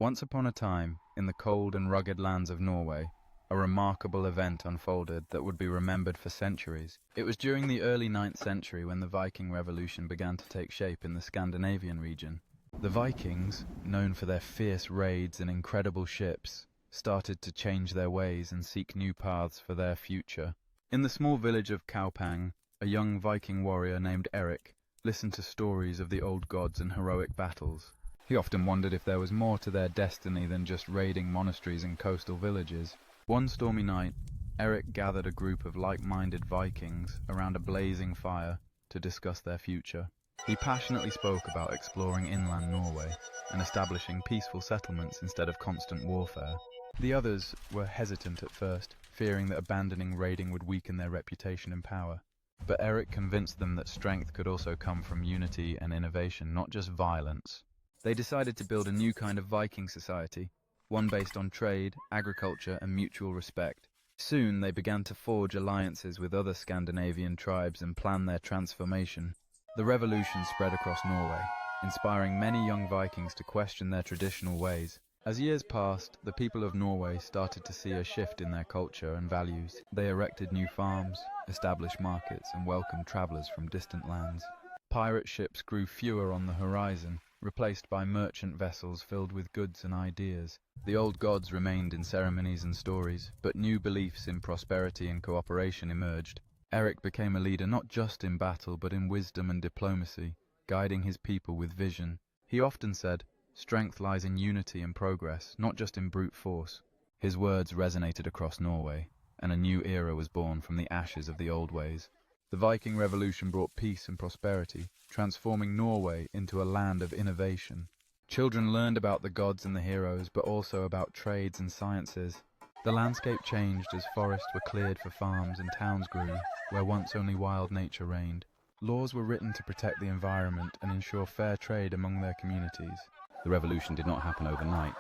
Once upon a time, in the cold and rugged lands of Norway, a remarkable event unfolded that would be remembered for centuries. It was during the early 9th century when the Viking Revolution began to take shape in the Scandinavian region. The Vikings, known for their fierce raids and incredible ships, started to change their ways and seek new paths for their future. In the small village of Kaupang, a young Viking warrior named Erik listened to stories of the old gods and heroic battles. He often wondered if there was more to their destiny than just raiding monasteries and coastal villages. One stormy night, Erik gathered a group of like-minded Vikings around a blazing fire to discuss their future. He passionately spoke about exploring inland Norway and establishing peaceful settlements instead of constant warfare. The others were hesitant at first, fearing that abandoning raiding would weaken their reputation and power. But Erik convinced them that strength could also come from unity and innovation, not just violence. They decided to build a new kind of Viking society, one based on trade, agriculture, and mutual respect. Soon they began to forge alliances with other Scandinavian tribes and plan their transformation. The revolution spread across Norway, inspiring many young Vikings to question their traditional ways. As years passed, the people of Norway started to see a shift in their culture and values. They erected new farms, established markets, and welcomed travelers from distant lands. Pirate ships grew fewer on the horizon, replaced by merchant vessels filled with goods and ideas. The old gods remained in ceremonies and stories, but new beliefs in prosperity and cooperation emerged. Erik became a leader not just in battle but in wisdom and diplomacy, guiding his people with vision. He often said, "Strength lies in unity and progress, not just in brute force." His words resonated across Norway, and a new era was born from the ashes of the old ways. The Viking Revolution brought peace and prosperity, transforming Norway into a land of innovation. Children learned about the gods and the heroes, but also about trades and sciences. The landscape changed as forests were cleared for farms and towns grew, where once only wild nature reigned. Laws were written to protect the environment and ensure fair trade among their communities. The revolution did not happen overnight.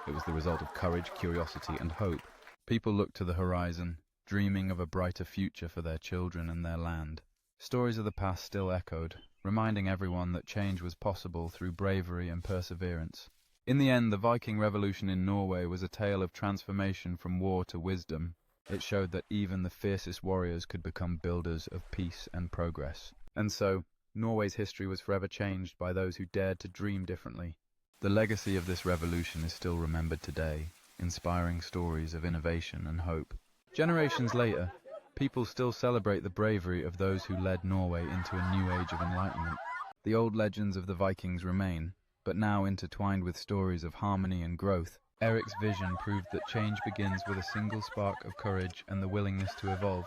It was the result of courage, curiosity, and hope. People looked to the horizon, dreaming of a brighter future for their children and their land. Stories of the past still echoed, reminding everyone that change was possible through bravery and perseverance. In the end, the Viking Revolution in Norway was a tale of transformation from war to wisdom. It showed that even the fiercest warriors could become builders of peace and progress. And so, Norway's history was forever changed by those who dared to dream differently. The legacy of this revolution is still remembered today, inspiring stories of innovation and hope. Generations later, people still celebrate the bravery of those who led Norway into a new age of enlightenment. The old legends of the Vikings remain, but now intertwined with stories of harmony and growth. Erik's vision proved that change begins with a single spark of courage and the willingness to evolve.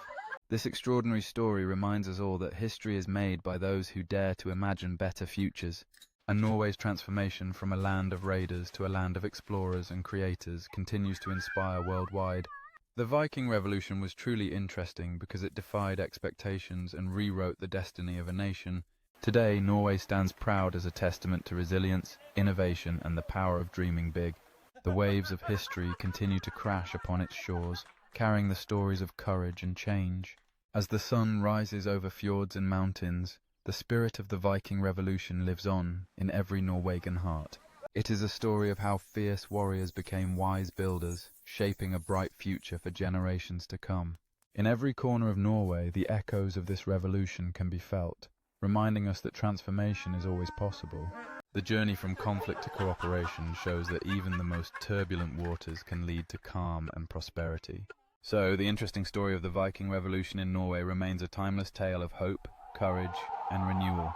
This extraordinary story reminds us all that history is made by those who dare to imagine better futures. And Norway's transformation from a land of raiders to a land of explorers and creators continues to inspire worldwide. The Viking Revolution was truly interesting because it defied expectations and rewrote the destiny of a nation. Today, Norway stands proud as a testament to resilience, innovation, and the power of dreaming big. The waves of history continue to crash upon its shores, carrying the stories of courage and change. As the sun rises over fjords and mountains, the spirit of the Viking Revolution lives on in every Norwegian heart. It is a story of how fierce warriors became wise builders, shaping a bright future for generations to come. In every corner of Norway, the echoes of this revolution can be felt, reminding us that transformation is always possible. The journey from conflict to cooperation shows that even the most turbulent waters can lead to calm and prosperity. So, the interesting story of the Viking Revolution in Norway remains a timeless tale of hope, courage, and renewal.